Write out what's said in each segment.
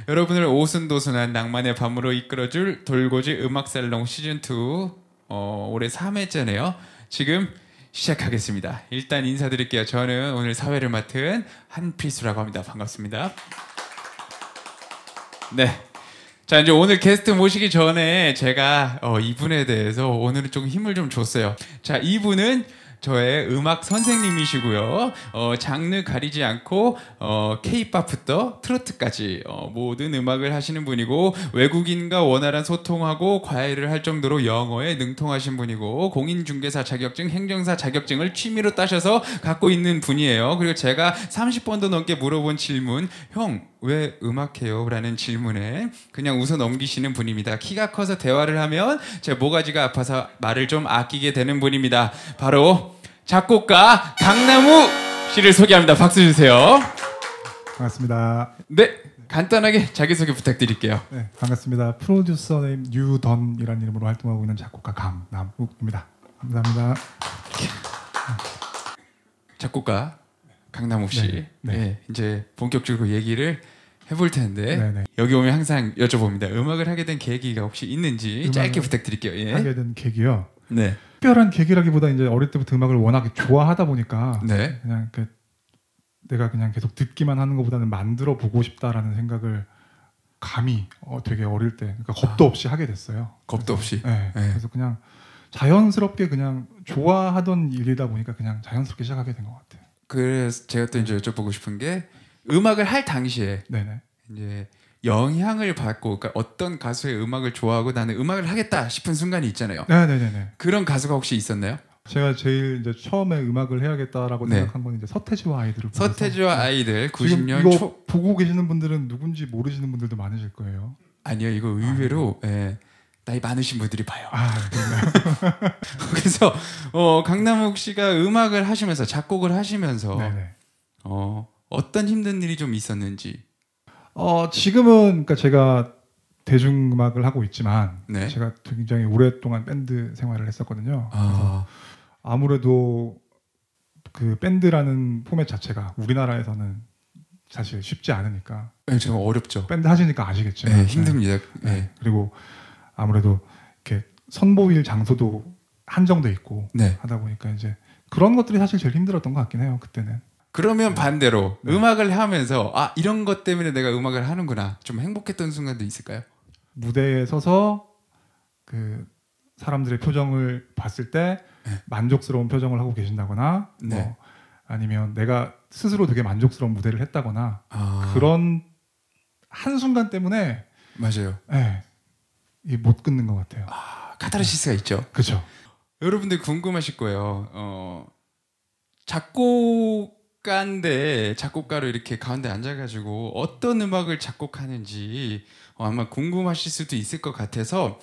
여러분을 오순도순한 낭만의 밤으로 이끌어줄 돌고지 음악살롱 시즌2 올해 3회째네요. 지금 시작하겠습니다. 일단 인사드릴게요. 저는 오늘 사회를 맡은 한필수라고 합니다. 반갑습니다. 네. 자, 이제 오늘 게스트 모시기 전에 제가 이분에 대해서 오늘은 좀 힘을 좀 줬어요. 자, 이분은 저의 음악 선생님이시고요. 장르 가리지 않고 K-팝부터 트로트까지 모든 음악을 하시는 분이고, 외국인과 원활한 소통하고 과외를 할 정도로 영어에 능통하신 분이고, 공인중개사 자격증, 행정사 자격증을 취미로 따셔서 갖고 있는 분이에요. 그리고 제가 30번도 넘게 물어본 질문, 형 왜 음악해요? 라는 질문에 그냥 웃어 넘기시는 분입니다. 키가 커서 대화를 하면 제 모가지가 아파서 말을 좀 아끼게 되는 분입니다. 바로 작곡가 강남욱 씨를 소개합니다. 박수 주세요. 반갑습니다. 네, 간단하게 자기소개 부탁드릴게요. 네, 반갑습니다. 프로듀서 네임 뉴던이라는 이름으로 활동하고 있는 작곡가 강남욱입니다. 감사합니다. 작곡가 강남욱 씨, 네. 네, 이제 본격적으로 얘기를 해볼 텐데, 네네. 여기 오면 항상 여쭤봅니다. 음악을 하게 된 계기가 혹시 있는지 짧게 부탁드릴게요. 예. 하게 된 계기요. 네. 특별한 계기라기보다 이제 어릴 때부터 음악을 워낙 좋아하다 보니까 네. 그냥 내가 그냥 계속 듣기만 하는 것보다는 만들어 보고 싶다라는 생각을 감히 되게 어릴 때, 그러니까 겁도 없이 하게 됐어요. 겁도 없이. 네. 네. 그래서 그냥 자연스럽게 그냥 좋아하던 일이다 보니까 그냥 자연스럽게 시작하게 된 것 같아요. 그래서 제가 또 이제 여쭤보고 싶은 게, 음악을 할 당시에 네네. 이제 영향을 받고, 그러니까 어떤 가수의 음악을 좋아하고 나는 음악을 하겠다 싶은 순간이 있잖아요. 네네네. 그런 가수가 혹시 있었나요? 제가 제일 이제 처음에 음악을 해야겠다라고 네. 생각한 건 이제 서태지와 아이들을 보면서. 서태지와 아이들 90년 지금 이거 초. 보고 계시는 분들은 누군지 모르시는 분들도 많으실 거예요. 아니요, 이거 의외로 나이 많으신 분들이 봐요. 아, 그렇나요? 그래서 강남욱 씨가 음악을 하시면서, 작곡을 하시면서 네네. 어떤 힘든 일이 좀 있었는지. 지금은 그러니까 제가 대중음악을 하고 있지만, 네. 제가 굉장히 오랫동안 밴드 생활을 했었거든요. 그래서 아무래도 그 밴드라는 포맷 자체가 우리나라에서는 사실 쉽지 않으니까. 네, 좀 어렵죠. 밴드 하시니까 아시겠지만. 네, 힘듭니다. 네. 네. 그리고 아무래도 이렇게 선보일 장소도 한정돼 있고 네. 하다 보니까 이제 그런 것들이 사실 제일 힘들었던 것 같긴 해요, 그때는. 그러면 반대로 네. 음악을 하면서 이런 것 때문에 내가 음악을 하는구나, 좀 행복했던 순간도 있을까요? 무대에 서서 그 사람들의 표정을 봤을 때 네. 만족스러운 표정을 하고 계신다거나, 네. 뭐 아니면 내가 스스로 되게 만족스러운 무대를 했다거나, 그런 한순간 때문에 맞아요. 못 끊는 것 같아요. 카타르시스가 있죠. 그렇죠. 여러분들 궁금하실 거예요. 작곡가인데 작곡가로 이렇게 가운데 앉아가지고 어떤 음악을 작곡하는지 아마 궁금하실 수도 있을 것 같아서,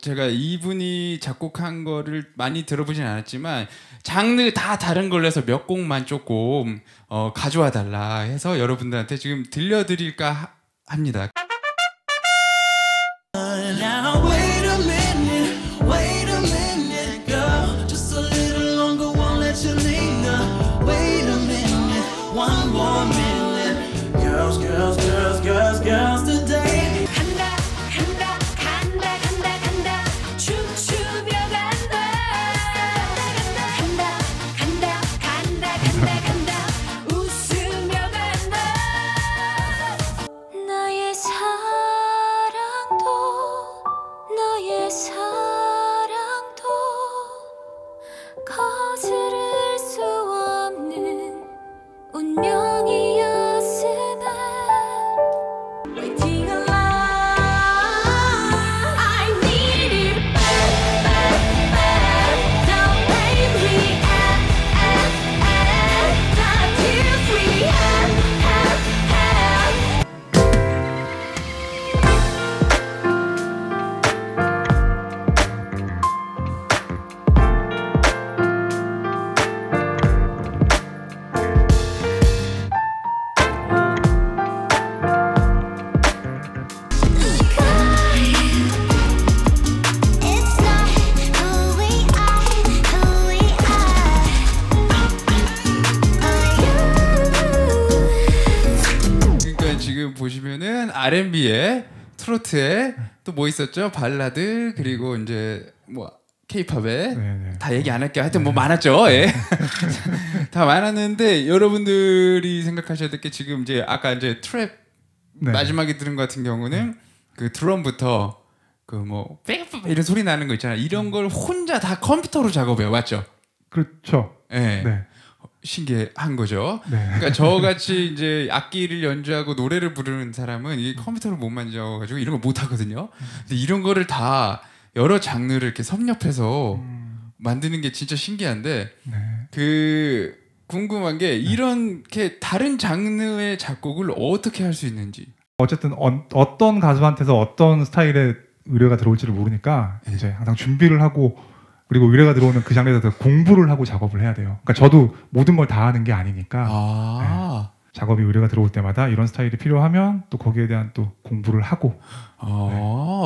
제가 이분이 작곡한 거를 많이 들어보진 않았지만 장르 다 다른 걸로 해서 몇 곡만 조금 가져와 달라 해서 여러분들한테 지금 들려드릴까 합니다. Now wait a minute, girl. Just a little longer, won't let you linger. Wait a minute, one more minute. Girls, girls, girls, girls, girls today. 간다 간다 간다 간다 간다 춤추며 간다 간다 간다 간다 간다 간다 웃으며 간다 나의 사랑도 너의 사랑도 거스를 수 없는 운명이었으네 Waiting alive I need it back, back, back Don't blame me, The tears we have R&B에 트로트에 또 뭐 있었죠? 발라드 그리고 이제 뭐 K-팝에 네네. 다 얘기 안 할게요. 하여튼 뭐 많았죠. 예. 다 많았는데 여러분들이 생각하셔야 될 게 지금 이제 아까 이제 트랩 네. 마지막에 들은 것 같은 경우는 그 드럼부터 그 뭐 이런 소리 나는 거 있잖아요. 이런 걸 혼자 다 컴퓨터로 작업해요. 맞죠? 그렇죠. 예. 네. 신기한 거죠. 네. 그러니까 저같이 이제 악기를 연주하고 노래를 부르는 사람은 이 컴퓨터를 못 만져가지고 이런 걸 못 하거든요. 근데 이런 거를 다 여러 장르를 이렇게 섭렵해서 만드는 게 진짜 신기한데 네. 그 궁금한 게 이렇게 다른 장르의 작곡을 어떻게 할 수 있는지. 어쨌든 어떤 가수한테서 어떤 스타일의 의뢰가 들어올지를 모르니까 네. 이제 항상 준비를 하고 그리고 의뢰가 들어오는 그 장르에 대해서 공부를 하고 작업을 해야 돼요. 그러니까 저도 모든 걸 다 하는 게 아니니까 작업이 의뢰가 들어올 때마다 이런 스타일이 필요하면 또 거기에 대한 또 공부를 하고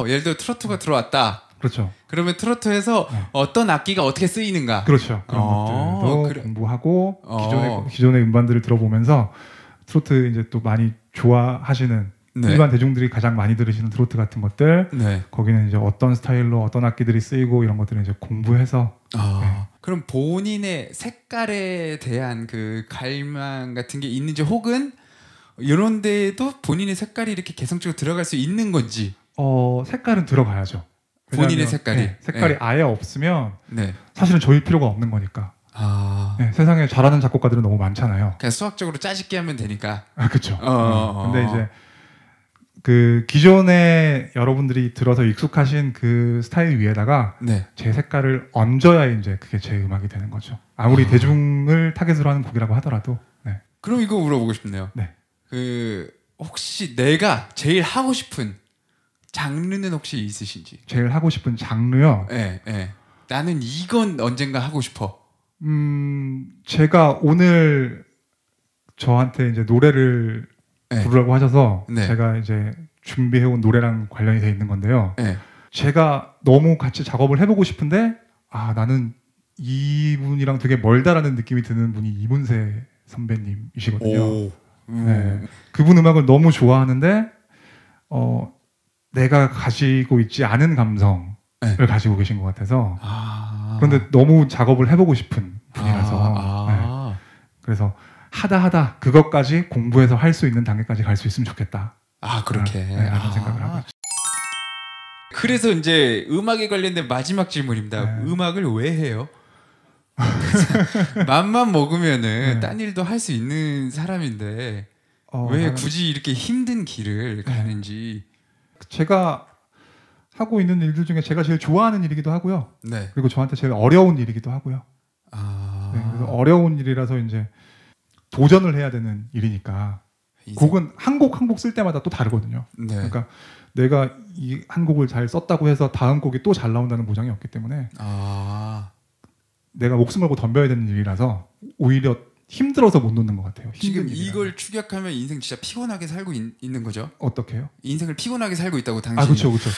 예를 들어 트로트가 들어왔다. 그렇죠. 그러면 트로트에서 어떤 악기가 어떻게 쓰이는가. 그렇죠. 그런 것들도 그래. 공부하고 기존의 음반들을 들어보면서 트로트 이제 또 많이 좋아하시는 네. 일반 대중들이 가장 많이 들으시는 트로트 같은 것들 네. 거기는 이제 어떤 스타일로 어떤 악기들이 쓰이고 이런 것들을 이제 공부해서 그럼 본인의 색깔에 대한 그 갈망 같은 게 있는지 혹은 이런 데에도 본인의 색깔이 이렇게 개성적으로 들어갈 수 있는 건지. 색깔은 들어가야죠. 본인의 왜냐하면, 색깔이. 네, 색깔이 네. 아예 없으면 네. 사실은 저희 필요가 없는 거니까. 네, 세상에 잘하는 작곡가들은 너무 많잖아요. 그냥 수학적으로 짜집게 하면 되니까. 그렇죠. 근데 이제 그 기존에 여러분들이 들어서 익숙하신 그 스타일 위에다가 네. 제 색깔을 얹어야 이제 그게 제 음악이 되는 거죠. 아무리 대중을 타겟으로 하는 곡이라고 하더라도. 네. 그럼 이거 물어보고 싶네요. 네. 그 혹시 내가 제일 하고 싶은 장르는 혹시 있으신지? 제일 하고 싶은 장르요. 네, 네. 나는 이건 언젠가 하고 싶어. 제가 오늘 저한테 이제 노래를 네. 부르라고 하셔서 네. 제가 이제 준비해온 노래랑 관련이 돼 있는 건데요. 네. 제가 너무 같이 작업을 해보고 싶은데 나는 이분이랑 되게 멀다라는 느낌이 드는 분이 이문세 선배님이시거든요. 네. 그분 음악을 너무 좋아하는데 내가 가지고 있지 않은 감성을 가지고 계신 것 같아서 그런데 너무 작업을 해보고 싶은 분이라서 네. 그래서 하다 그것까지 공부해서 할 수 있는 단계까지 갈 수 있으면 좋겠다. 그렇게. 라는 생각을 하고 있죠. 그래서 이제 음악에 관련된 마지막 질문입니다. 네. 음악을 왜 해요? 맘만 먹으면은 딴 일도 할 수 있는 사람인데 왜 굳이 이렇게 힘든 길을 가는지. 제가 하고 있는 일들 중에 제가 제일 좋아하는 일이기도 하고요. 네. 그리고 저한테 제일 어려운 일이기도 하고요. 네, 그래서 어려운 일이라서 이제 도전을 해야 되는 일이니까 곡은 한 곡 한 곡 쓸 때마다 또 다르거든요. 네. 그러니까 내가 이 한 곡을 잘 썼다고 해서 다음 곡이 또 잘 나온다는 보장이 없기 때문에 내가 목숨 걸고 덤벼야 되는 일이라서 오히려 힘들어서 못 놓는 것 같아요. 지금 일이라. 이걸 추격하면 인생 진짜 피곤하게 살고 있는 거죠? 어떻게 해요? 인생을 피곤하게 살고 있다고 당신이. 그렇죠.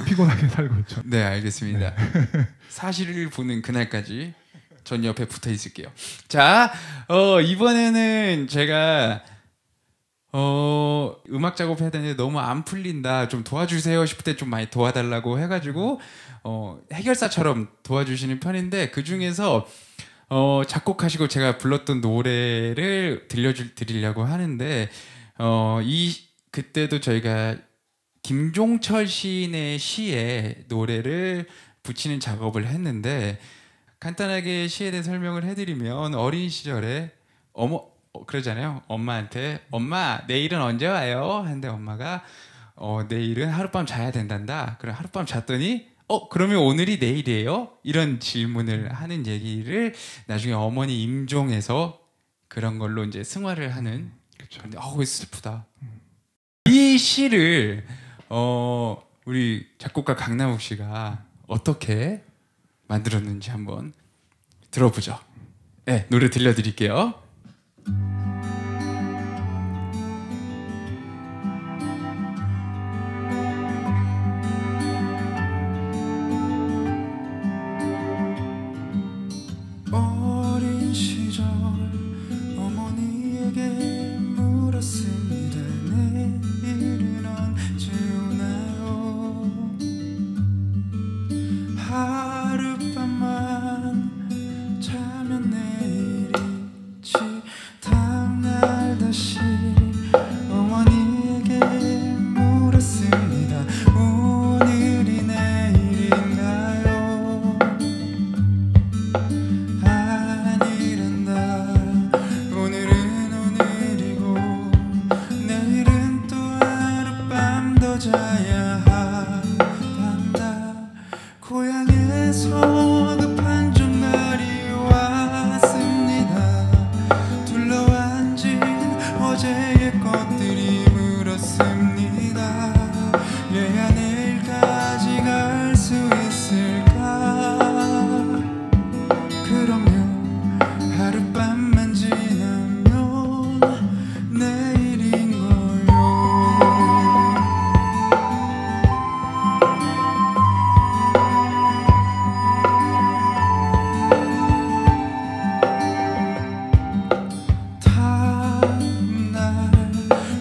피곤하게 살고 있죠. 네, 알겠습니다. 사실을 보는 그날까지 전 옆에 붙어 있을게요. 자, 이번에는 제가 음악 작업해야 되는데 너무 안 풀린다, 좀 도와주세요 싶을 때 좀 많이 도와달라고 해가지고 해결사처럼 도와주시는 편인데 그 중에서 작곡하시고 제가 불렀던 노래를 드리려고 하는데 그때도 저희가 김종철 시인의 시에 노래를 붙이는 작업을 했는데 간단하게 시에 대해 설명을 해드리면 어린 시절에 그러잖아요. 엄마한테 엄마 내일은 언제 와요? 하는데 엄마가 내일은 하룻밤 자야 된단다. 그럼 하룻밤 잤더니 그러면 오늘이 내일이에요? 이런 질문을 하는 얘기를 나중에 어머니 임종해서 그런 걸로 이제 승화를 하는. 그렇죠. 근데 슬프다. 이 시를 우리 작곡가 강남욱 씨가 어떻게 만들었는지 한번 들어보죠. 네, 노래 들려드릴게요. 어린 시절 어머니에게 물었습니다. 내일은 하룻밤만 자면 내일이지 다음날 다시 어머니에게 물었습니다. 오늘이 내일인가요? 아니란다. 오늘은 오늘이고 내일은 또 하룻밤 더 자야 한단다. 고향에서 급한 전날이 왔습니다. 둘러앉은 어제의 것들이 물었습니다. 얘야 내일까지 갈 수 있을까? 그러면 하룻밤만 지나면 내일인 거요. 다음날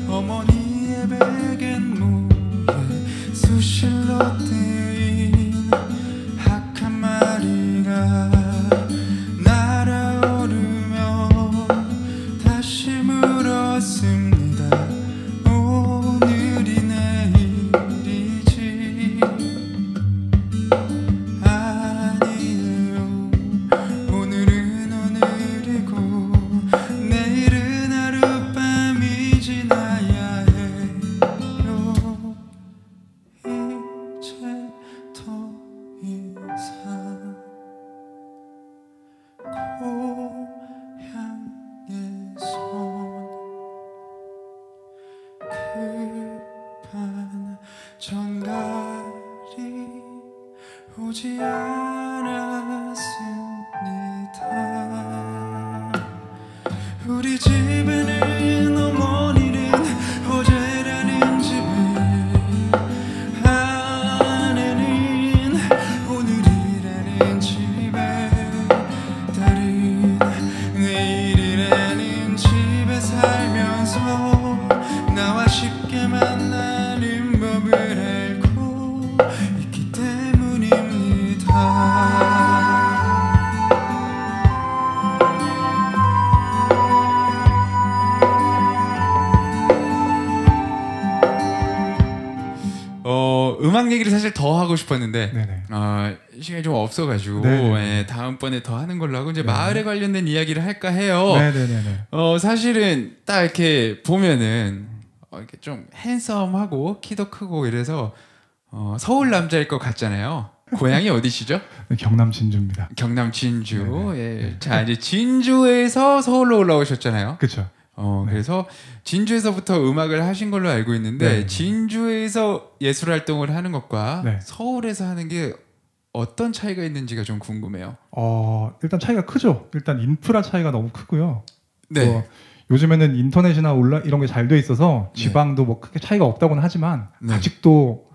어머니의 베갯 목에 수실로 뜨인 학 한 마리가 날아오르며 다시 물었습니다. 오늘이 내일이지 아니에요. 오늘은 오늘이고 내일은 하룻밤이 지나야 해요. 이제 더 이상 고향에선 급한 전갈이 오지 않았습니다. 우리 집에는 어머니는 어제라는 집에 아내는 오늘이라는 집에 딸은 내일이라는 집에 살면서 나와 쉽게 만나는 법을 알고 있기 때문입니다. 음악 얘기를 사실 더 하고 싶었는데 네네. 시간이 좀 없어가지고 네네네. 예, 다음번에 더 하는 걸로 하고 이제 네네. 마을에 관련된 이야기를 할까 해요. 네네네네. 사실은 딱 이렇게 보면은 이렇게 좀 핸섬하고 키도 크고 이래서 서울 남자일 것 같잖아요. 고향이 어디시죠? 경남 진주입니다. 경남 진주. 네네. 예. 네. 자 이제 진주에서 서울로 올라오셨잖아요. 그렇죠. 네. 그래서 진주에서부터 음악을 하신 걸로 알고 있는데 네. 진주에서 예술 활동을 하는 것과 네. 서울에서 하는 게 어떤 차이가 있는지가 좀 궁금해요. 일단 차이가 크죠. 일단 인프라 차이가 너무 크고요. 네. 요즘에는 인터넷이나 이런 게 잘 돼 있어서 지방도 뭐 크게 차이가 없다고는 하지만 네. 아직도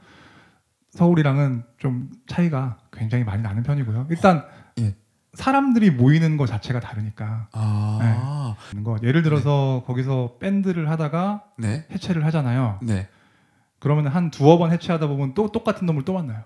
서울이랑은 좀 차이가 굉장히 많이 나는 편이고요. 일단 예. 사람들이 모이는 것 자체가 다르니까. 예를 들어서 거기서 밴드를 하다가 네. 해체를 하잖아요. 네. 그러면 한 두어 번 해체하다 보면 또 똑같은 놈을 또 만나요.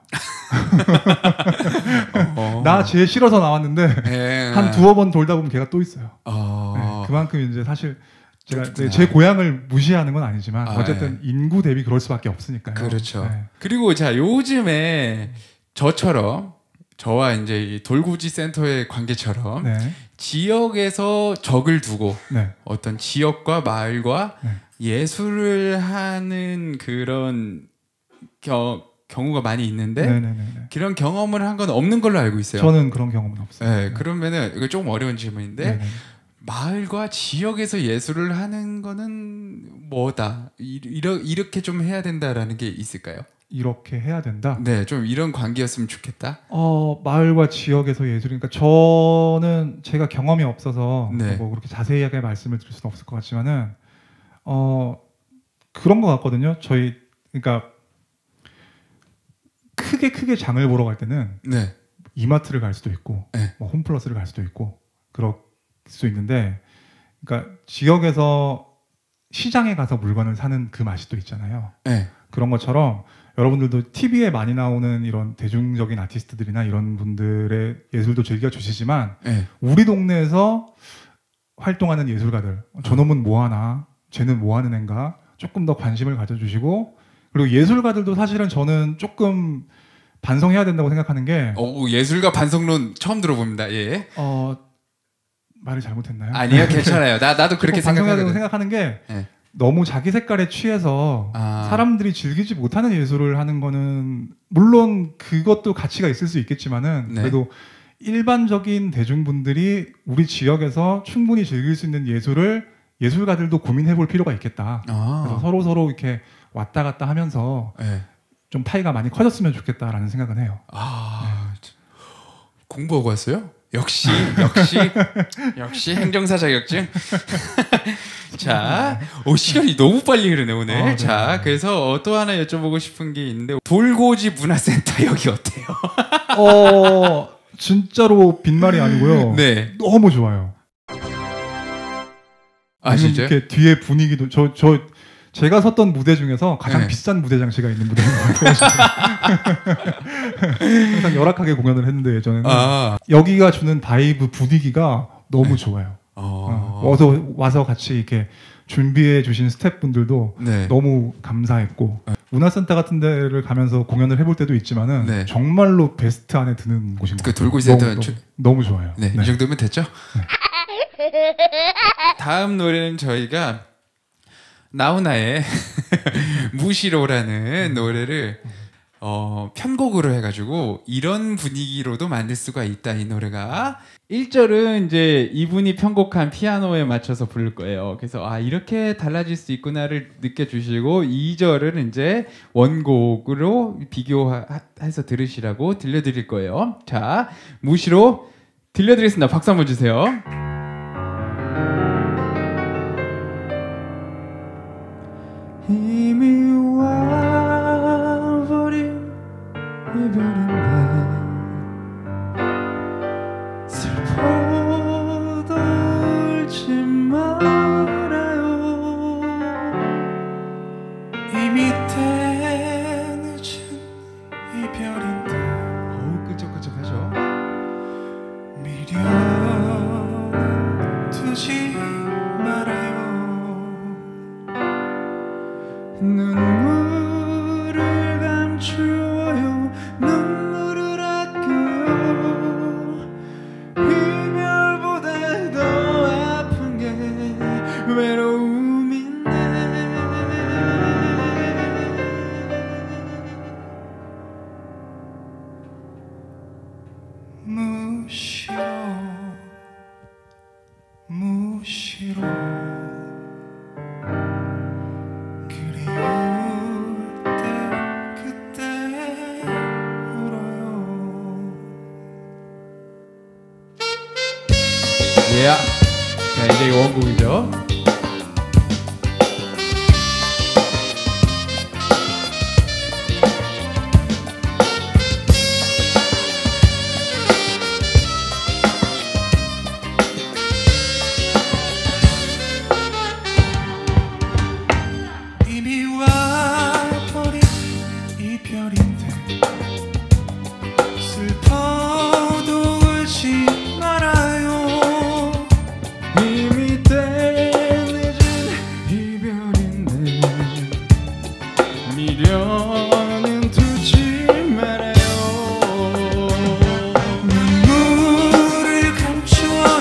나 쟤 싫어서 나왔는데 네. 한 두어 번 돌다 보면 걔가 또 있어요. 어. 네, 그만큼 이제 사실 제가 그렇구나. 제 고향을 무시하는 건 아니지만 어쨌든 네. 인구 대비 그럴 수밖에 없으니까요. 그렇죠. 네. 그리고 자 요즘에 저처럼 저와 이제 이 돌구지 센터의 관계처럼 네. 지역에서 적을 두고 네. 어떤 지역과 마을과 네. 예술을 하는 그런 경우가 많이 있는데 네네네. 그런 경험을 한 건 없는 걸로 알고 있어요. 저는 그런 경험은 없어요. 네, 그러면은 이거 조금 어려운 질문인데 네네. 마을과 지역에서 예술을 하는 거는 뭐다? 이렇게 좀 해야 된다라는 게 있을까요? 이렇게 해야 된다. 네, 좀 이런 관계였으면 좋겠다. 마을과 지역에서 예술이니까 저는 제가 경험이 없어서 네. 뭐 그렇게 자세하게 말씀을 드릴 수는 없을 것 같지만은 그런 것 같거든요. 그러니까 크게 장을 보러 갈 때는 네, 이마트를 갈 수도 있고 네. 뭐 홈플러스를 갈 수도 있고 그럴 수 있는데, 그러니까 지역에서 시장에 가서 물건을 사는 그 맛이 또 있잖아요. 네, 그런 것처럼 여러분들도 TV에 많이 나오는 이런 대중적인 아티스트들이나 이런 분들의 예술도 즐겨주시지만 네. 우리 동네에서 활동하는 예술가들 저놈은 뭐하나 쟤는 뭐하는 앤가 조금 더 관심을 가져주시고 그리고 예술가들도 사실은 저는 조금 반성해야 된다고 생각하는 게 예술가 반성론 처음 들어봅니다. 예. 말을 잘못했나요? 아니요, 괜찮아요. 나도 그렇게 반성해야 된다고 생각하거든요. 생각하는 게 네. 너무 자기 색깔에 취해서 사람들이 즐기지 못하는 예술을 하는 거는 물론 그것도 가치가 있을 수 있겠지만은 네. 그래도 일반적인 대중분들이 우리 지역에서 충분히 즐길 수 있는 예술을 예술가들도 고민해 볼 필요가 있겠다. 그래서 서로 이렇게 왔다 갔다 하면서 네. 좀 파이가 많이 커졌으면 좋겠다라는 생각은 해요. 공부하고 왔어요? 역시 행정사 자격증. 자, 시간이 너무 빨리 흐르네 오늘. 네. 자, 그래서 또 하나 여쭤보고 싶은 게 있는데 돌고지 문화센터 여기 어때요? 진짜로 빈말이 아니고요. 네. 너무 좋아요. 진짜요? 이렇게 뒤에 분위기도 제가 섰던 무대 중에서 가장 네. 비싼 무대 장치가 있는 무대인 것 같아요. 항상 열악하게 공연을 했는데 예전에는 여기가 주는 바이브 분위기가 너무 좋아요. 와서 같이 이렇게 준비해 주신 스태프분들도 네. 너무 감사했고 문화센터 같은 데를 가면서 공연을 해볼 때도 있지만은 네. 정말로 베스트 안에 드는 곳인 것 그 같아요. 돌고지 센터 너무 좋아요. 네, 네. 이 정도면 됐죠? 다음 노래는 저희가 나훈아의 무시로라는 노래를 편곡으로 해가지고 이런 분위기로도 만들 수가 있다. 이 노래가 1절은 이제 이분이 편곡한 피아노에 맞춰서 부를 거예요. 그래서 이렇게 달라질 수 있구나를 느껴주시고 2절은 이제 원곡으로 비교해서 들으시라고 들려드릴 거예요. 자, 무시로 들려드리겠습니다. 박수 한번 주세요. 이미 와버린 이별인데 슬퍼도 울지 말아요. 이미 때 늦은 이별인데 끈적끈적하죠? 미련 두지 말아요. 눈물을 감추어요. 눈물을 아껴요. 이별보다 더 아픈 게 외로움인데 무시로 그리울 때 그때 울어요. 예. 자, 이제 이 원곡이죠. 이미 와버린 이별인데 슬퍼도 울지 말아요. 이미 때 늦은 이별인데 미련은 두지 말아요. 눈물을 감추어요.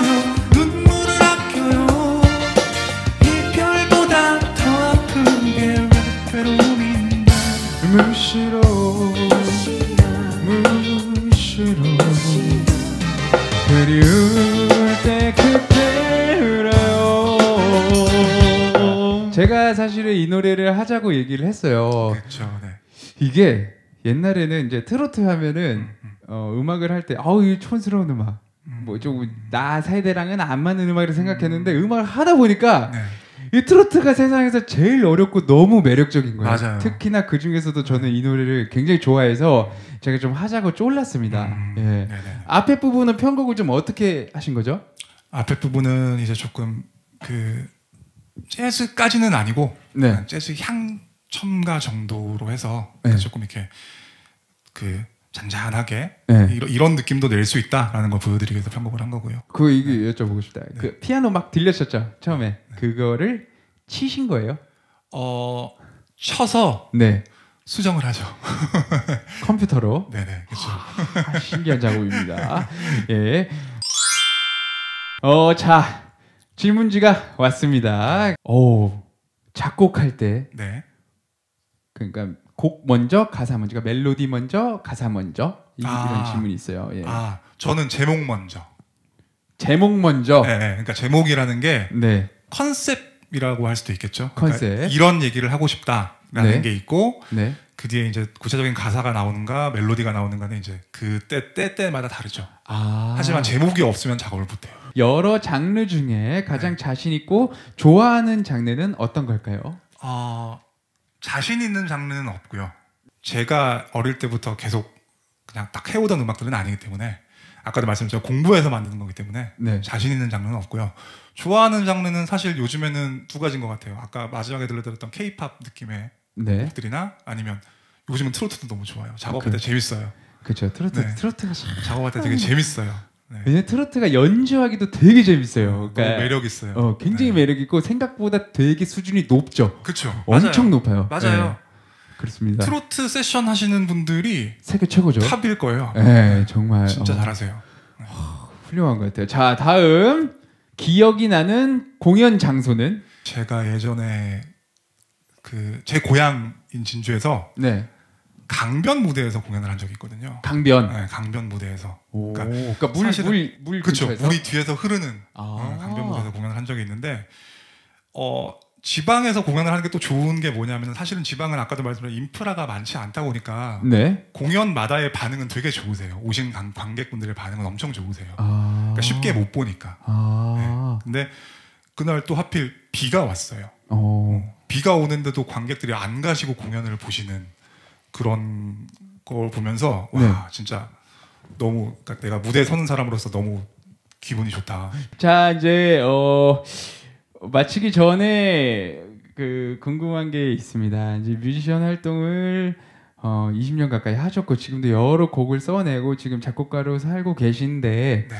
눈물을 아껴요. 이별보다 더 아픈 게 외로움인데 무시로 그리울 때 그때 울어요. 제가 사실은 이 노래를 하자고 얘기를 했어요. 그렇죠. 네. 이게 옛날에는 이제 트로트 하면은 음악을 할 때 이 촌스러운 음악 뭐 좀 나 세대랑은 안 맞는 음악이라 생각했는데 음악을 하다 보니까 네. 이 트로트가 세상에서 제일 어렵고 너무 매력적인 거예요. 맞아요. 특히나 그 중에서도 저는 이 노래를 굉장히 좋아해서 제가 좀 하자고 쫄랐습니다. 예. 네네. 앞에 부분은 편곡을 좀 어떻게 하신 거죠? 앞에 부분은 이제 조금 그 재즈까지는 아니고 네. 재즈 향 첨가 정도로 해서 네. 조금 이렇게 그 잔잔하게 네. 이런 느낌도 낼 수 있다라는 걸 보여드리기 위해서 편곡을 한 거고요. 그거 이거 여쭤보고 싶다. 그 피아노 막 들렸었죠 처음에. 그거를 치신 거예요? 쳐서 네. 수정을 하죠. 컴퓨터로. 네네, 그렇죠. 신기한 작업입니다. 예. 자 질문지가 왔습니다. 작곡할 때 네. 그러니까 곡 먼저 가사 먼저, 그러니까 멜로디 먼저 가사 먼저 이런 질문이 있어요. 예. 저는 제목 먼저. 제목 먼저. 네, 그러니까 제목이라는 게 네. 컨셉이라고 할 수도 있겠죠. 컨셉. 그러니까 이런 얘기를 하고 싶다라는 네. 게 있고 네. 그 뒤에 이제 구체적인 가사가 나오는가 멜로디가 나오는가는 이제 그 때마다 다르죠. 하지만 제목이 없으면 작업을 못해요. 여러 장르 중에 가장 자신 있고 좋아하는 장르는 어떤 걸까요? 자신 있는 장르는 없고요. 제가 어릴 때부터 계속 그냥 딱 해오던 음악들은 아니기 때문에 아까도 말씀드렸죠. 공부해서 만드는 거기 때문에 네. 자신 있는 장르는 없고요. 좋아하는 장르는 사실 요즘에는 두 가지인 것 같아요. 아까 마지막에 들려드렸던 K-팝 느낌의 네. 곡들이나 아니면 요즘은 트로트도 너무 좋아요. 작업할 때 재밌어요. 그렇죠. 네. 트로트가 참. 작업할 때 되게 재밌어요. 네. 왜냐면 트로트가 연주하기도 되게 재밌어요. 너무 매력 있어요. 굉장히 네. 매력 있고 생각보다 되게 수준이 높죠. 그렇죠. 엄청 높아요. 맞아요. 네. 그렇습니다. 트로트 세션 하시는 분들이 세계 최고죠. 탑일 거예요. 네, 정말 진짜 잘하세요. 훌륭한 것 같아요. 자, 다음 기억이 나는 공연 장소는? 제가 예전에 제 고향인 진주에서 네. 강변 무대에서 공연을 한 적이 있거든요. 강변. 네, 강변 무대에서. 그러니까 물 그렇죠. 근처에서? 물이 뒤에서 흐르는 강변 무대에서 공연을 한 적이 있는데 지방에서 공연을 하는 게 또 좋은 게 뭐냐면 사실은 지방은 아까도 말씀드린 인프라가 많지 않다 보니까 네. 공연마다의 반응은 되게 좋으세요. 오신 관객분들의 반응은 엄청 좋으세요. 그러니까 쉽게 못 보니까. 네. 근데 그날 또 하필 비가 왔어요. 비가 오는데도 관객들이 안 가시고 공연을 보시는 그런 걸 보면서 와 진짜 너무 그러니까 내가 무대에 서는 사람으로서 너무 기분이 좋다. 자, 이제 마치기 전에 궁금한 게 있습니다. 이제 뮤지션 활동을 20년 가까이 하셨고 지금도 여러 곡을 써내고 지금 작곡가로 살고 계신데 네.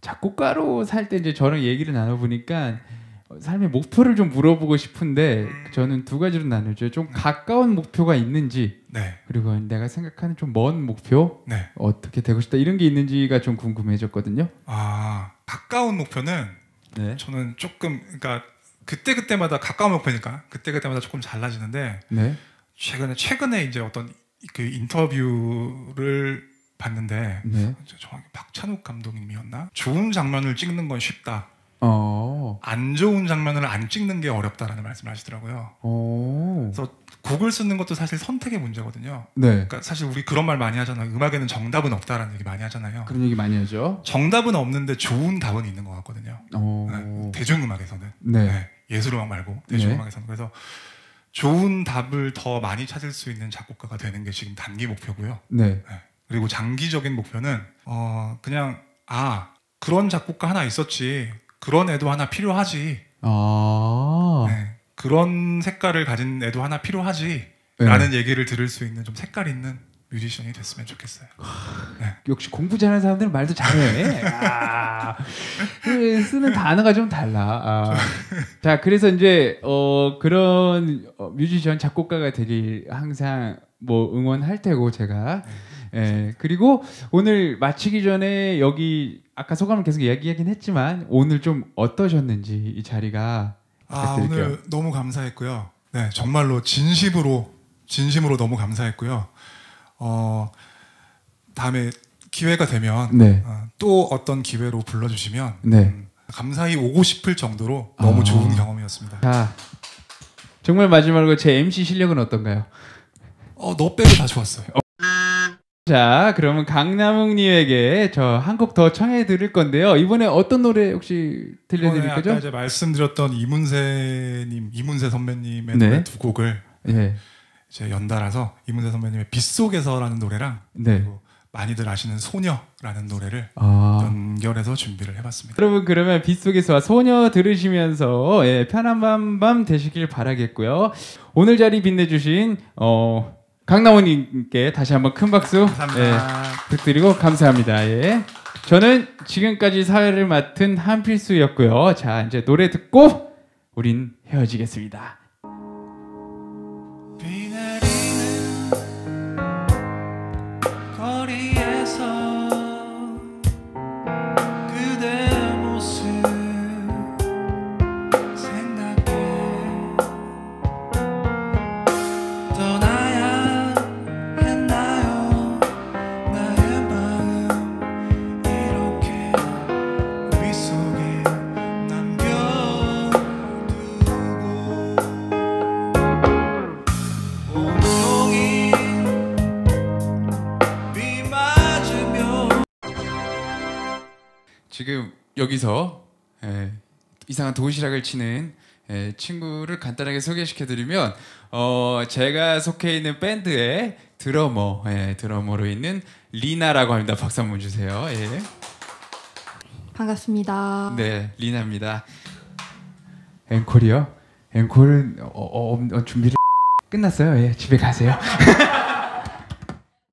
작곡가로 살 때 이제 저랑 얘기를 나눠보니까 삶의 목표를 좀 물어보고 싶은데 저는 두 가지로 나누죠. 좀 가까운 목표가 있는지 네. 그리고 내가 생각하는 좀 먼 목표 네. 어떻게 되고 싶다 이런 게 있는지가 좀 궁금해졌거든요. 가까운 목표는 네. 저는 조금 그러니까 그때마다 가까운 목표니까 그때마다 조금 달라지는데 네. 최근에 이제 어떤 그 인터뷰를 봤는데 네. 정확히 박찬욱 감독님이었나? 좋은 장면을 찍는 건 쉽다. 어. 안 좋은 장면을 안 찍는 게 어렵다라는 말씀을 하시더라고요. 그래서 곡을 쓰는 것도 사실 선택의 문제거든요. 네. 그러니까 사실 우리 그런 말 많이 하잖아요. 음악에는 정답은 없다라는 얘기 많이 하잖아요. 그런 얘기 많이 하죠. 정답은 없는데 좋은 답은 있는 것 같거든요. 네, 대중음악에서는. 네. 네, 예술음악 말고 대중음악에서는. 그래서 좋은 답을 더 많이 찾을 수 있는 작곡가가 되는 게 지금 단기 목표고요. 네. 네. 그리고 장기적인 목표는 그냥 그런 작곡가 하나 있었지. 그런 애도 하나 필요하지. 네, 그런 색깔을 가진 애도 하나 필요하지. 라는 얘기를 들을 수 있는 좀 색깔 있는 뮤지션이 됐으면 좋겠어요. 네. 역시 공부 잘하는 사람들은 말도 잘해. 쓰는 단어가 좀 달라. 자, 그래서 이제 그런 뮤지션 작곡가가 되길 항상 뭐 응원할 테고 제가. 예, 그리고 오늘 마치기 전에 여기 아까 소감을 계속 이야기하긴 했지만 오늘 좀 어떠셨는지 이 자리가 부탁드릴게요. 오늘 너무 감사했고요. 네, 정말로 진심으로 너무 감사했고요. 다음에 기회가 되면 네. 또 어떤 기회로 불러주시면 네. 감사히 오고 싶을 정도로 너무 좋은 경험이었습니다. 자, 정말 마지막으로 제 MC 실력은 어떤가요? 너 빼고 다 좋았어요. 자, 그러면 강남웅님에게 저 한 곡 더 청해 드릴 건데요. 이번에 어떤 노래 혹시 들려드릴 거죠? 아까 이제 말씀드렸던 이문세 선배님의 네. 노래 두 곡을 예. 이제 연달아서 이문세 선배님의 빗속에서라는 노래랑 네. 그리고 많이들 아시는 소녀라는 노래를 연결해서 준비를 해봤습니다. 여러분 그러면 빗속에서와 소녀 들으시면서 예, 편안한 밤 되시길 바라겠고요. 오늘 자리 빛내주신 강남원님께 다시 한번 큰 박수 예, 부탁드리고 감사합니다. 예. 저는 지금까지 사회를 맡은 한필수였고요. 자 이제 노래 듣고 우린 헤어지겠습니다. 비 내리는 거리에서 그대 모습 생각해 떠나야 했나요 나의 마음 이렇게 우리 속에 남겨두고 온종일 비 맞으며 지금 여기서 예, 이상한 도시락을 치는 예, 친구를 간단하게 소개시켜드리면 제가 속해 있는 밴드의 드러머로 있는 리나라고 합니다. 박수 한번 주세요. 예. 반갑습니다. 네, 리나입니다. 앵콜이요? 앵콜은 준비를 끝났어요. 예, 집에 가세요.